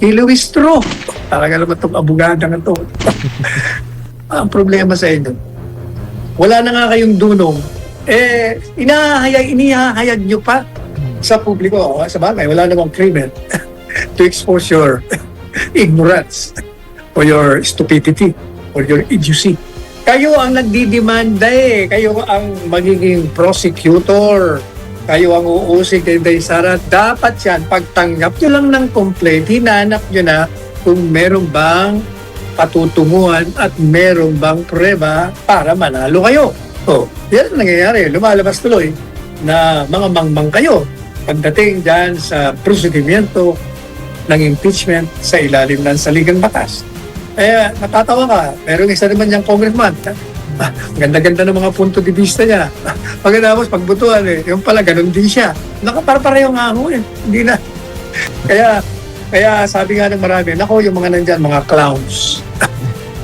Illuistro. Talaga naman itong abogada na ito. Ang problema sa inyo, wala na nga kayong dunong, inihahayag nyo pa sa publiko. Sa bagay, wala namang krimen to expose your ignorance or your stupidity or your idiocy. Kayo ang nagdidemanda Kayo ang magiging prosecutor. Kayo ang uusig kay Sara. Dapat yan, pagtanggap nyo lang ng complaint, hinanap nyo na kung meron bang patutunguhan at meron bang prueba para manalo kayo. Yan ang nangyayari. Lumalabas tuloy na mga mangmang kayo pagdating dyan sa prosedimento ng impeachment sa ilalim ng saligang batas. Natatawa ka. Merong isa naman niyang congressman. Ganda-ganda ng mga punto de vista niya. Pagkatapos, pagbutuan yung pala, ganun din siya. Nakaparpareho nga ako Hindi na. Kaya sabi nga ng marami, nako yung mga nandyan, mga clowns.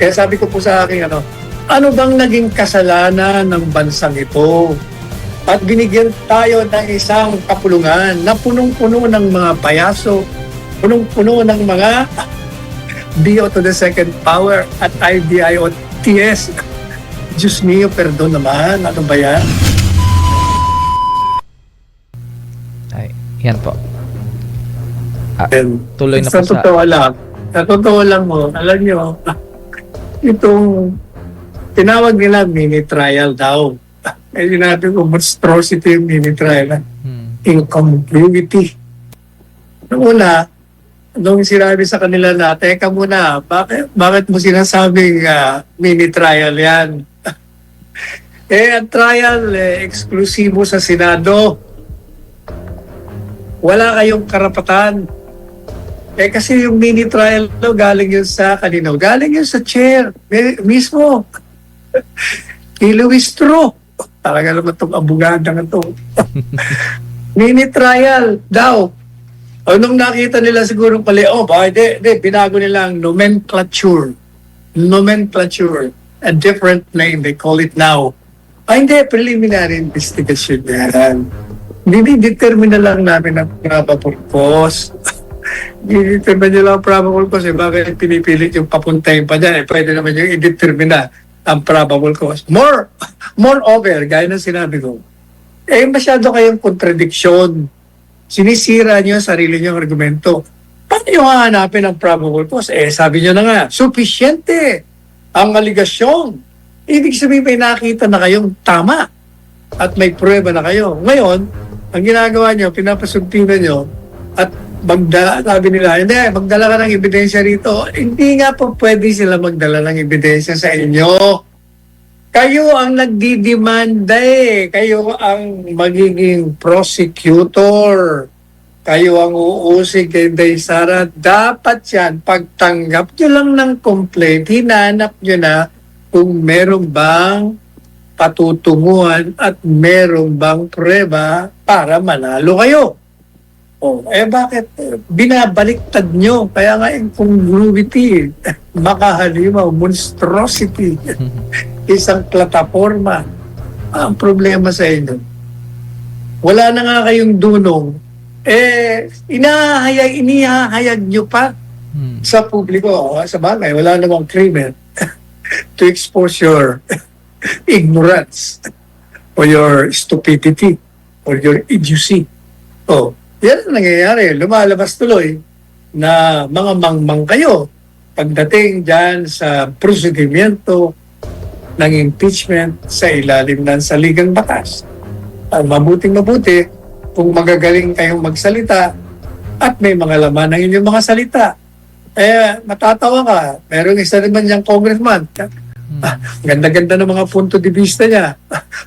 Kaya sabi ko po sa akin, ano bang naging kasalanan ng bansang ito? At binigyan tayo ng isang kapulungan na punong-puno ng mga payaso, punong-puno ng mga BO to the second power at IDIOTS. Diyos mio, perdon naman. Ano ba yan? Ay, yan po. And Tuloy na po sa... Totoo lang mo, alam nyo, itong tinawag nila mini trial daw. Sinabi ko, monstrosity yung mini trial. Incongruity. Noong una, nung sinabi sa kanila na, teka muna, bakit mo sinasabing mini trial yan? Ang trial, eksklusibo sa Senado. Wala kayong karapatan. Kasi yung mini trial galing yun sa kanino? Galing yun sa chair mismo. Illuistro. Talaga naman itong abogada na ito. Mini trial daw. Nung nakita nila siguro pala, binago nila ang nomenclature. Nomenclature. A different name, they call it now. Hindi, preliminary investigation yan. Dinidetermine na lang namin ang probable cause. Dinidetermine nila ang probable cause. Bakit pinipilit yung papuntahin pa dyan? Pwede naman yung i-determine na ang probable cause. Moreover, gaya ng sinabi ko, masyado kayong contradiction. Sinisira niyo ang sarili niyong argumento. Paano nyo hahanapin ang probable cause? Sabi niyo na nga, sufficiente ang aligasyon. Ibig sabihin may nakita na kayong tama at may prueba na kayo. Ngayon, ang ginagawa nyo, pinapasuntinan nyo at sabi nila, hindi, magdala ka ng ebidensya rito. Hindi nga po pwede sila magdala ng ebidensya sa inyo. Kayo ang nagdidemanda Kayo ang magiging prosecutor. Kayo ang uusig kay Sara. Dapat yan, pagtanggap nyo lang ng complaint, hinanap nyo na kung meron bang patutunguhan at meron bang prueba para manalo kayo. Bakit? Binabaliktad nyo. Kaya nga incongruity, makahalimaw, monstrosity, isang plataforma. Ang problema sa inyo, wala na nga kayong dunong, inihahayag nyo pa sa publiko. Sa bagay, wala namang krimen to expose your ignorance or your stupidity or your idiocy. Yan ang nangyayari. Lumalabas tuloy na mga mangmang kayo pagdating dyan sa prosedimento ng impeachment sa ilalim ng saligang batas. Mabuting-mabuti kung magagaling kayong magsalita at may mga laman ng inyong mga salita. Matatawa ka. Merong isa naman niyang congressman. Ganda-ganda ng mga punto de vista niya.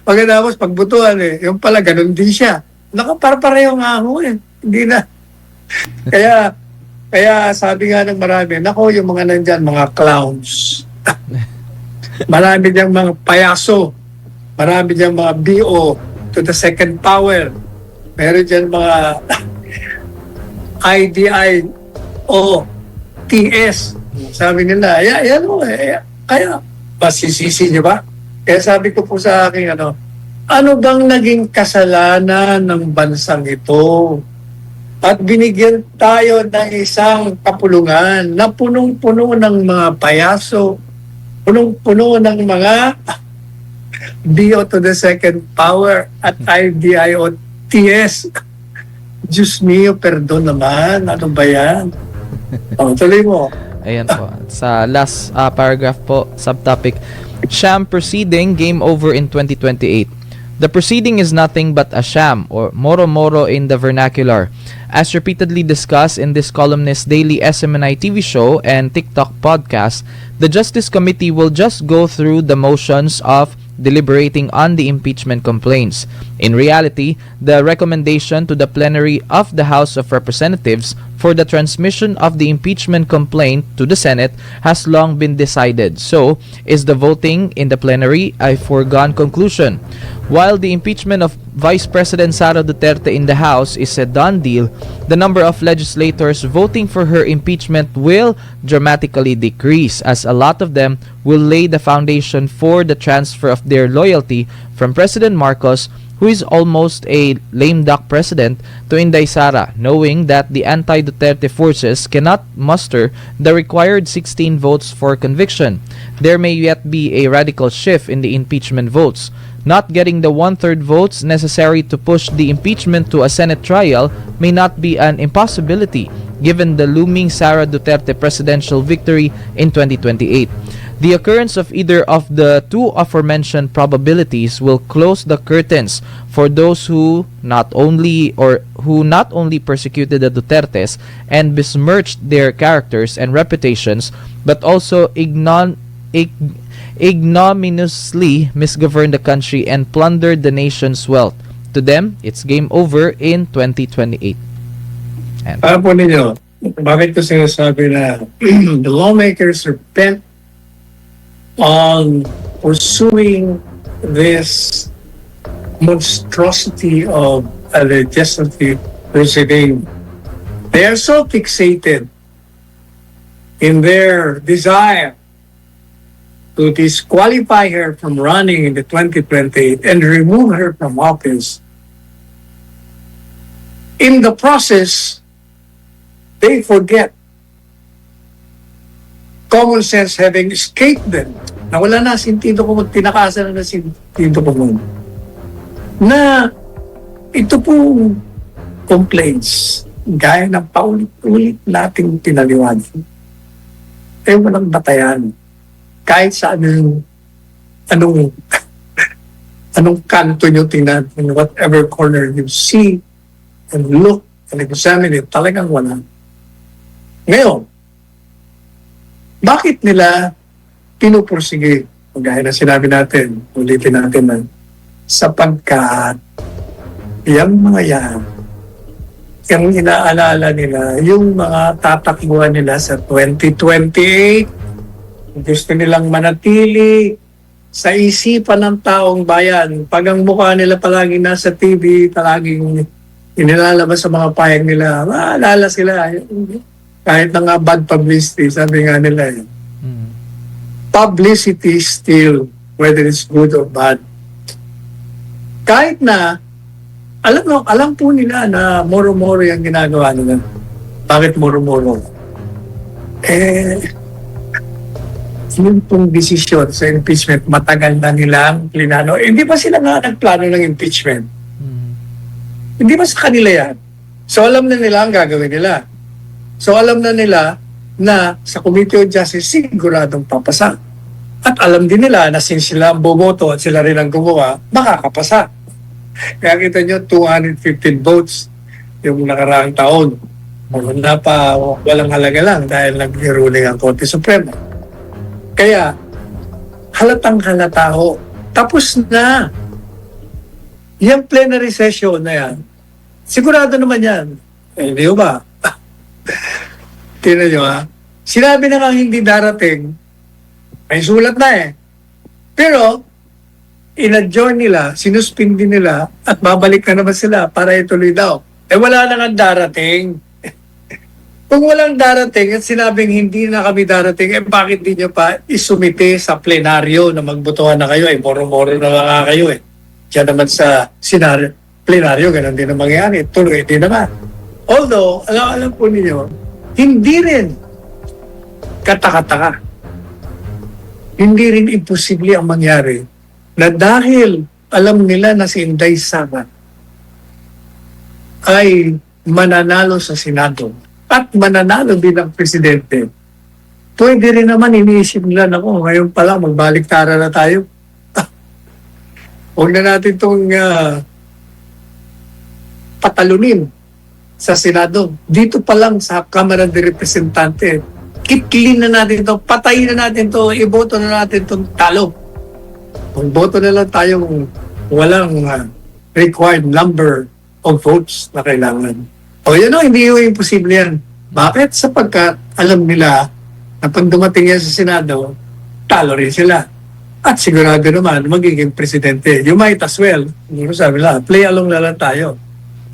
Pagkatapos, pagbutuan yung pala, ganun din siya. Nakaparpareho nga ako Hindi na. Kaya sabi nga ng marami, nako yung mga nandyan, mga clowns. Marami diyang mga payaso. Marami diyang mga BO to the second power. Meron dyan mga IDIOTS. Sabi nila, yan kaya masisisi niyo ba? Kaya sabi ko po sa akin, ano bang naging kasalanan ng bansang ito? at binigyan tayo ng isang kapulungan na punong-puno ng mga payaso, punong-puno ng mga BO to the second power at IDIOTS. Diyos mio, perdon naman. Ano ba yan? Tuloy mo. Ayan po. Sa last paragraph po, subtopic, sham proceeding, game over in 2028. The proceeding is nothing but a sham, or moro-moro in the vernacular. As repeatedly discussed in this columnist's daily SMNI TV show and TikTok podcast, the Justice Committee will just go through the motions of deliberating on the impeachment complaints. In reality, the recommendation to the plenary of the House of Representatives for the transmission of the impeachment complaint to the Senate has long been decided. So, is the voting in the plenary a foregone conclusion? While the impeachment of Vice President Sara Duterte in the House is a done deal, the number of legislators voting for her impeachment will dramatically decrease, as a lot of them will lay the foundation for the transfer of their loyalty from President Marcos, who is almost a lame duck president, to Inday Sara, knowing that the anti-Duterte forces cannot muster the required 16 votes for conviction. There may yet be a radical shift in the impeachment votes. Not getting the one-third votes necessary to push the impeachment to a Senate trial may not be an impossibility, given the looming Sara Duterte presidential victory in 2028. The occurrence of either of the two aforementioned probabilities will close the curtains for those who not only persecuted the Dutertes and besmirched their characters and reputations, but also ignominiously misgoverned the country and plundered the nation's wealth. To them, it's game over in 2028. And Para po ninyo, bakit ko sinasabi na the lawmakers are bent on pursuing this monstrosity of a legislative proceeding. They are so fixated in their desire to disqualify her from running in the 2028 and remove her from office. In the process, they forget common sense having escaped them. Nawala na sintido ko, tinakasan na sintido ko mo. Na ito pong complaints, gaya ng paulit-ulit nating pinaliwanag, walang batayan. Kahit sa anong kanto nyo tingnan, in whatever corner you see and look and examine it, talagang wala. Ngayon, bakit nila pinupursige? Gaya na sinabi natin, ulitin natin na, sapagkat yung mga yan, yung inaalala nila, yung mga tatakbuhan nila sa 2028, gusto nilang manatili sa isipan ng taong bayan. Pag ang mukha nila palagi nasa TV, palaging inilalabas sa mga payag nila, maalala sila. Kahit na nga bad publicity, sabi nga nila, publicity still, whether it's good or bad. Kahit na, alam po nila na moro-moro yung ginagawa nila. Bakit moro-moro? Yun pong desisyon sa impeachment, matagal na nilang plinano. Hindi pa sila nga nagplano ng impeachment. Hindi pa sa kanila yan. So alam na nila ang gagawin nila. So alam na nila na sa Committee on Justice siguradong papasa. At alam din nila na since sila ang boboto at sila rin ang gumawa, makakapasa. Kaya kita nyo, 215 votes yung nakaraang taon. Na pa walang halaga lang dahil nag-ruling ang Korte Suprema. Kaya, halatang halata ho. Tapos na. Yung plenary session na yan, sigurado naman yan. Hindi ba? Tingnan nyo ha. Sinabi na nga hindi darating, may sulat na eh. Pero, in-adjourn nila, sinuspindi nila, at babalik na naman sila para ituloy daw. Wala na nga darating. Kung walang darating at sinabing hindi na kami darating, bakit di nyo pa isumite sa plenaryo na magbotohan na kayo? Moro-moro na nga kayo eh. Diyan naman sa plenaryo, ganun din ang mangyayari. Tuloy din naman. Although, alam po ninyo, hindi rin katakataka. Hindi rin imposible ang mangyari na dahil alam nila na si Inday Sara ay mananalo sa Senado at mananalo bilang presidente, pwede rin naman iniisip nila, naku, ngayon pa lang magbaliktaran na tayo. Huwag na natin itong patalunin sa Senado. Dito pa lang sa Kamara de Representante, kitlin na natin ito, patayin na natin ito, iboto na natin itong talo. Magboto na lang tayong walang required number of votes na kailangan. O yun o, hindi yung imposible yan. Bakit? Sapagkat alam nila na pag dumating yan sa Senado, talo rin sila. At sigurado naman, magiging presidente. You might as well, sabi lang, play along na lang tayo.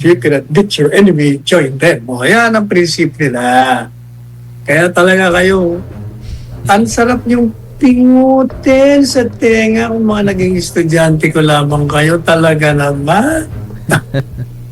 If you cannot beat your enemy, join them. O yan ang prinsipyo nila. Kaya talaga kayo, ang sarap yung pingutin sa tenga kung mga naging estudyante ko lamang kayo. Talaga naman.